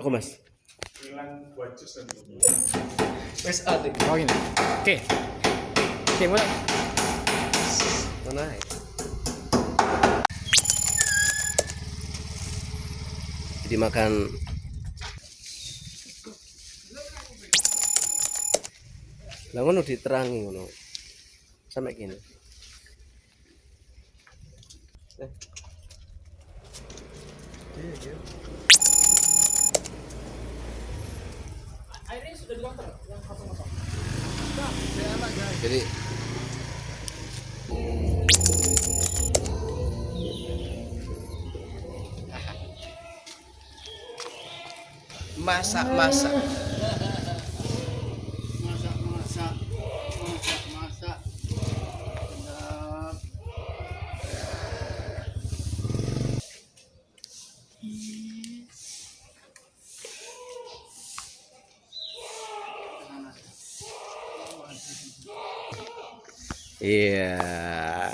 Aku mas. Wes adik. Oh ini. Oke. Oke, mulai. Mana? Jadi makan. Lah ngono diterangi ngono. Sampai gini. Airnya sudah dibakar yang kosong-kosong. Jadi masak. Iya.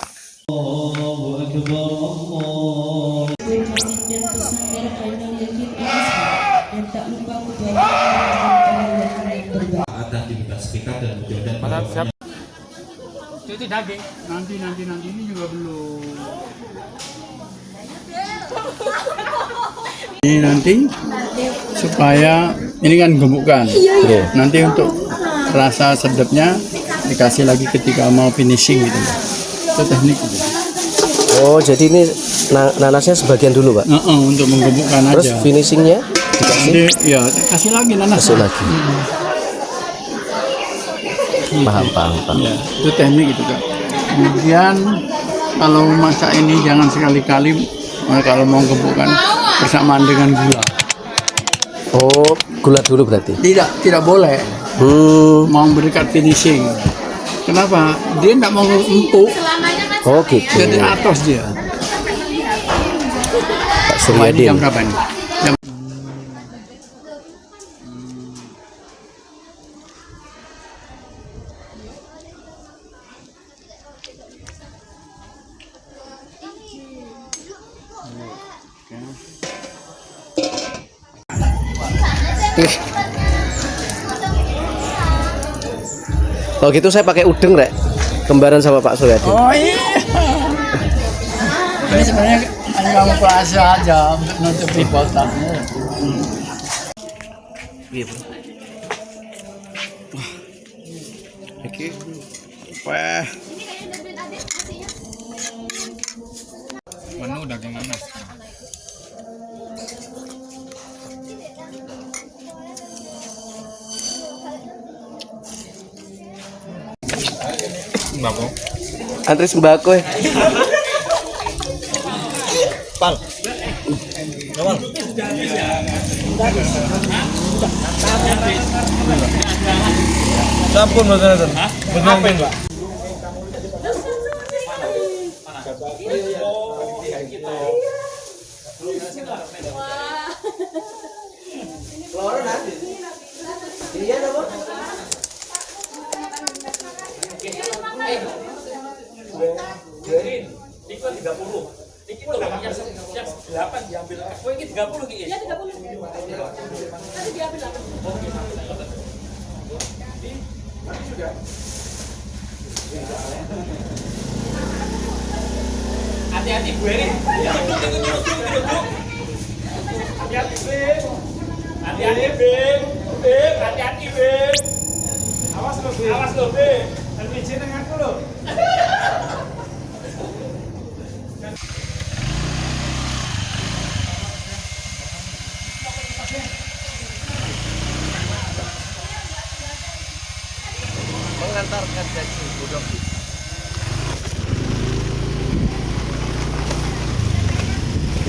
Allahu Akbar Allah. Dan pesan dari Ainul Yakin dan tak lupa akan diminta sekitar dan menjauhkan Mana siap? Itu daging. Nanti ini juga belum. Ini nanti supaya ini kan gemukkan. Nanti untuk rasa sedapnya dikasih lagi ketika mau finishing gitu. Itu teknik gitu. Oh, jadi ini nanasnya sebagian dulu, Pak. Untuk menggemukkan aja. Terus finishingnya dikasih? Nanti ya kasih lagi nanas. Kasih lagi. Paham. Ya, itu teknik itu Kak. Kemudian kalau masak ini jangan sekali-kali kalau mau gemukkan bersamaan dengan gula. Oh, gula dulu berarti? Tidak boleh. Mau berikan finishing. Kenapa? Dia tidak mau empuk. Oh gitu. Jadi atos dia. Pak Wah, ini Suryadin. jam berapa ini? Jam. Kalau gitu saya pakai udeng, Rek. Kembaran sama Pak Suryadin. Oh iya. Ini sebenarnya hanya kamu puasa aja untuk nutupi botak. Iya, Bro. Oke. Wah. Menu daging nanas. Sembako. Antri sembako ya. Pal. Sampun mboten. Mboten, Pak. Itu 30. Iki tuh yang 8 diambil. Oh ini 30 Ki. Iya 30. Tadi diambil 8. Oke. Ini sudah. Hati-hati Bu Eri. Hati-hati Bim. Hati-hati Bim. Bim, hati-hati Bim. Awas lo Bim. Awas lo Bim. LPG dengan aku lo. Mengantarkan daging bodok.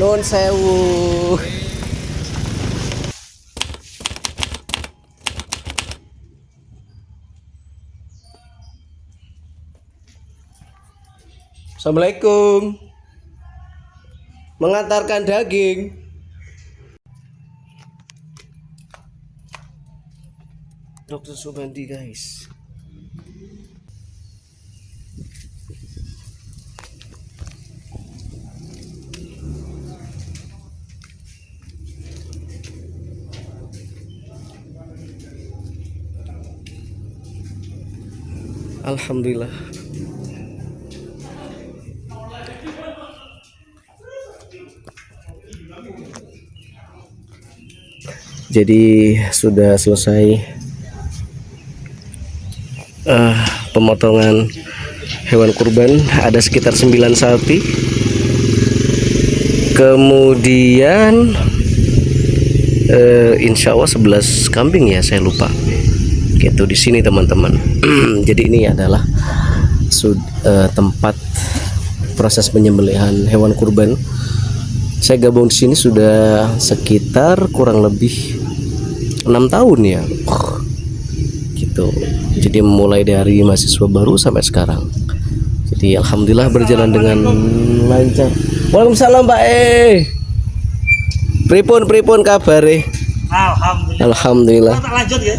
Nun sewu. Assalamualaikum. Mengantarkan daging. Dokter Subandi guys. Alhamdulillah. Jadi sudah selesai pemotongan hewan kurban, ada sekitar 9 sapi. Kemudian insya Allah 11 kambing ya, saya lupa. Gitu di sini teman-teman. Jadi ini adalah tempat proses penyembelihan hewan kurban. Saya gabung di sini sudah sekitar kurang lebih 6 tahun ya. Gitu. Jadi mulai dari mahasiswa baru sampai sekarang. Jadi alhamdulillah berjalan dengan lancar. Waalaikumsalam Pak Pripun kabare? Alhamdulillah. Alhamdulillah. Tak lanjut ya.